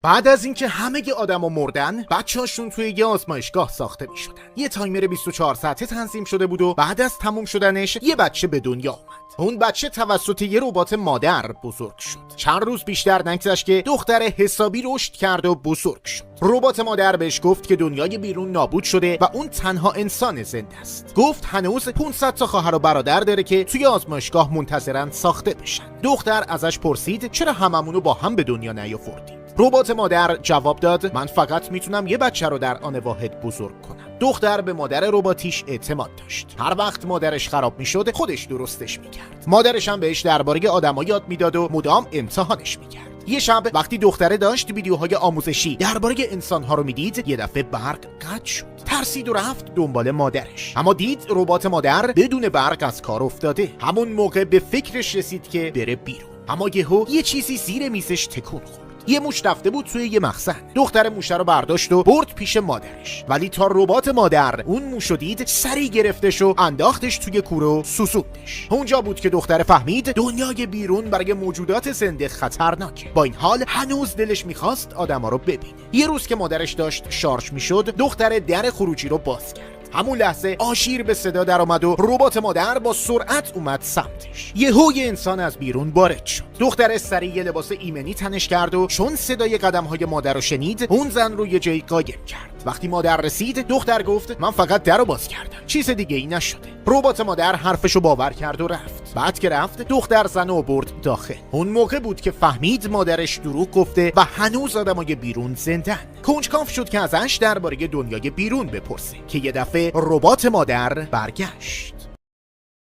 بعد از اینکه همه آدما مردن، بچه‌هاشون توی یه آزمایشگاه ساخته می‌شدن. یه تایمر 24 ساعته تنظیم شده بود و بعد از تموم شدنش یه بچه به دنیا اومد. اون بچه توسط یه ربات مادر بزرگ شد. چند روز بیشتر نگذشت که دختر حسابی رشد کرد و بزرگ شد. ربات مادر بهش گفت که دنیای بیرون نابود شده و اون تنها انسان زنده است. گفت هنوز 500 تا خواهر و برادر داره که توی آزمایشگاه منتظرن ساخته بشن. دختر ازش پرسید چرا هممونو با هم به دنیا نیاوردی؟ ربات مادر جواب داد من فقط میتونم یه بچه رو در آن واحد بزرگ کنم. دختر به مادر رباتیش اعتماد داشت. هر وقت مادرش خراب میشد خودش درستش میکرد. مادرش هم بهش درباره آدما یاد میداد و مدام امتحانش میکرد. یه شب وقتی دختره داشت ویدیوهای آموزشی درباره انسان‌ها رو میدید، یه دفعه برق قطع شد. ترسید و رفت دنبال مادرش، اما دید ربات مادر بدون برق از کار افتاده. همون موقع به فکرش رسید که بره بیرون، اما یه چیزی زیر میزش تکون خورد. یه موش رفته بود توی یه مخزن. دختر موشه رو برداشت و برد پیش مادرش، ولی تا ربات مادر اون موشو دید سری گرفتش و انداختش توی کوره و سوزوندش. اونجا بود که دختر فهمید دنیای بیرون برای موجودات زنده خطرناکه. با این حال هنوز دلش میخواست آدما رو ببینه. یه روز که مادرش داشت شارژ میشد، دختر در خروجی رو باز کرد. همون لحظه آشیر به صدا در اومد و ربات مادر با سرعت اومد سمتش. یه انسان از بیرون وارد شد. دختر سریع یه لباس ایمنی تنش کرد و چون صدای قدم‌های مادر رو شنید، اون زن رو یه جایی قایم کرد. وقتی مادر رسید، دختر گفت من فقط در رو باز کردم، چیز دیگه ای نشده. ربات مادر حرفشو باور کرد و رفت. بعد که رفت، دختر زن رو برد داخل. اون موقع بود که فهمید مادرش دروغ گفته و هنوز آدمای بیرون زندن. کنجکاو شد که ازش درباره دنیای بیرون بپرسه که یه دفعه ربات مادر برگشت.